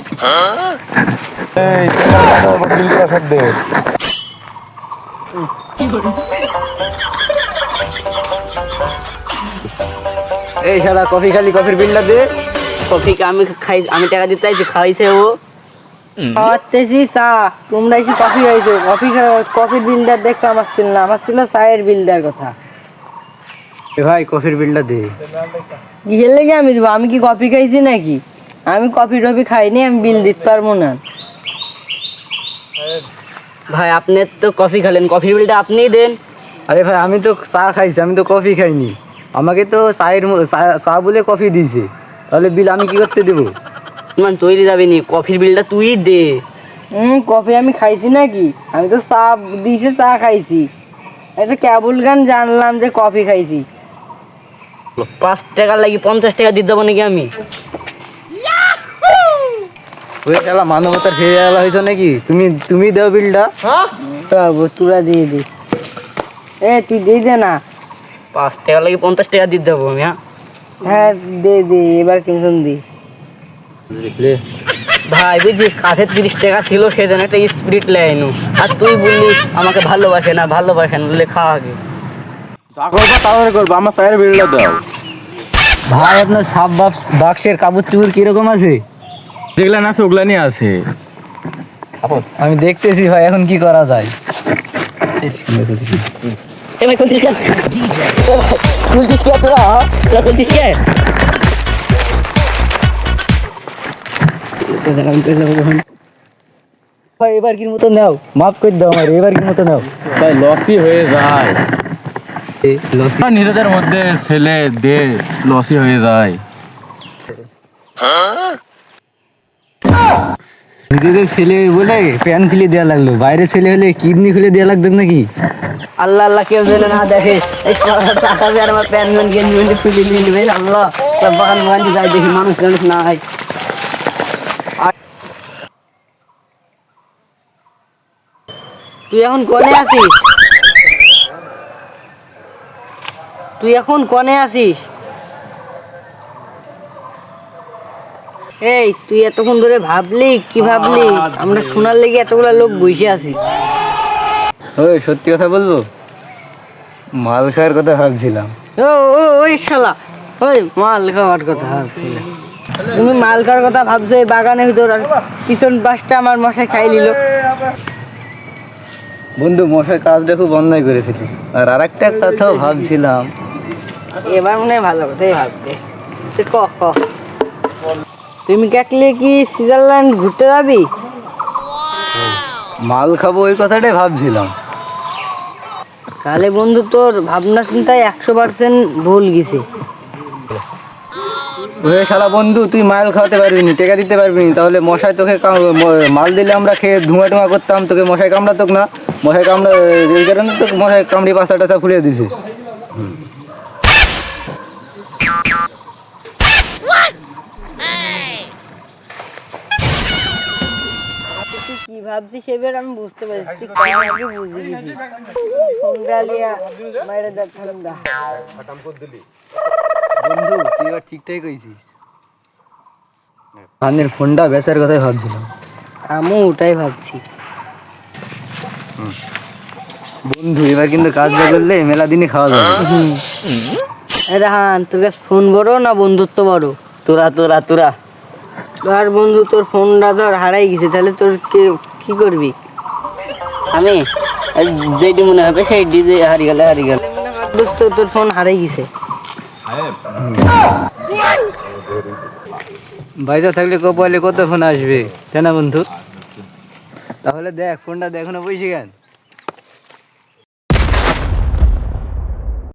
এই তোমার বিলটা সব দে। এই শালা কফি খালি, কফির বিলটা দে। কফিকে আমি খাই, আমি টাকা দিতে চাইছি, খাইছে ও। খাওয়াচ্ছি চা, তোমরা এসে কফি খাইছো। কফির বিলটা দেখতে আমার ছিল না, আমার ছিল চায়ের বিল দেওয়ার কথা। এ ভাই কফির বিলটা দে। কিসের লেগে আমি দেবো? আমি কি কফি খাইছি নাকি? আমি কফি টফি খাইনি, আমি বিল দিতে পারবো না। ভাই আপনি তো কফি খেলেন, কফির বিলটা আপনিই দেন। আরে ভাই আমি তো চা খাইছি, আমি তো কফি খাইনি। আমাকে তো চা বলে কফি দিয়েছে, তাহলে বিল আমি কি করতে দেবো? তোমার তৈরি যাবে নি, কফির বিলটা তুই দে। কফি আমি খাইছি নাকি? আমি তো চা দিয়েছে, চা খাইছি। এটা কেবল গান জানলাম যে কফি খাইছি। 5 টাকা লাগি 50 টাকা দিতে দেবো নাকি আমি? ওই শালা মানবতার ফিরে গেলা হয়েছে নাকি? তুমি দাও বিলটা। তোরা দিয়ে দে। তুই দিয়ে দে না। 5 টাকা লাগি 50 টাকা দিতে দেবো আমি। হ্যাঁ দে দে, এবার কিনশন দি। ভাই বুঝছিস, কাছে 30 টাকা ছিল, সেজন্য একটা স্পিরিট লাইনু। আর তুই বললি আমাকে ভালোবাসে না, ভালোবাসে না, বলে খাওয়া আগে। যা করবা তাহলে করবো, আমার চায়ের বিলটা দাও। ভাই আপনার সাপ বাক্সের কাপড় চুপড় কিরকম আছে? যেগুলা না আছে ওগুলা নিয়ে আছে। আমি দেখতেছি ভাই, এখন কি করা যায়? এবার খুলতিস কে? খুলতিস কে তোরা? তোরা খুলতিস কে? ভাই এবার কি মতো নাও, মাফ করে দাও আমার, এবার কি মতো নাও। তাই লসই হয়ে যায়, নিজেদের মধ্যে ছেলে দে লসই হয়ে যায়। নিজেদের ছেলে বলে প্যান খুলে দেওয়া লাগলো, বাইরে ছেলে হলে কিডনি খুলে দেওয়া লাগতো নাকি? আল্লাহ আল্লাহ, কেউ যেন না দেখে। এই টাকা দিয়ে আর আমার প্যান্ট গেঞ্জি মেঞ্জি খুলে নিয়ে নেবে। আল্লাহ, বাগান বাগান যাই দেখি মানুষ টানুষ নাই। তুই এখন কোনে আছিস? তুই এখন কোনে আছিস? এই তুই এতক্ষণ ধরে ভাবলি কি ভাবলি? আমরা শোনার লেগে এতগুলা লোক বসে আছি। ওই সত্যি কথা বলবো, মাল খাওয়ার কথা ভাবছিলাম। ওই শালা, ওই মাল খাওয়ার কথা ভাবছিলাম। তুমি মাল খাওয়ার কথা ভাবছো এই বাগানের ভিতর, আর পিছন পাশটা আমার মশাই খাই নিল। বন্ধু মশাই কাজটা খুব অন্যায় করেছিল। আর আরেকটা কথাও ভাবছিলাম। এবার মনে হয় ভালো কথাই ভাববে। ক ক তুমি কাকলে কি সুইজারল্যান্ড ঘুরতে যাবি? মাল খাবো ওই কথাটাই ভাবছিলাম। তাহলে বন্ধু তোর ভাবনা চিন্তায় 100% ভুল গেছে। ওই শালা বন্ধু, তুই মাল খাওয়াতে পারবি নি, টাকা দিতে পারবি নি, তাহলে মশাই তোকে মাল দিলে আমরা খেয়ে ধোঁয়া টোঁয়া করতাম, তোকে মশাই কামড়াতোক না। মশাই কামড়া এই কারণে তোকে মশাই কামড়ি পাশা টাশা খুলে দিছে। তুই কি ভাবছিস এবার আমি বুঝতে পারছি, তুই আগে বুঝে গেছি। ফোনটা লিয়া মাইরে দেখ ঠান্ডা। বন্ধু তুই এবার ঠিকঠাক কইছিস। কানের ফোনটা বেচার কথাই ভাবছিলাম। আমি ওটাই ভাবছি। বন্ধু এবার কিন্তু কাজ না করলে মেলা দিনে খাওয়া যাবে। রাহান, তোর কাছে ফোন বড় না বন্ধুত্ব বড়? তোরা তোরা তোরা ধর বন্ধু, তোর ফোনটা ধর হারাই গেছে, তাহলে তোর কি করবি? আমি যেটি মনে হবে সেই ডিজে হারিয়ে গেলে হারিয়ে গেল। দোস্ত তোর ফোন হারাই গেছে। বাইজা থাকলে কপালে কত ফোন আসবে, তাই না বন্ধু? তাহলে দেখ ফোনটা দেখো না, বসে গেল।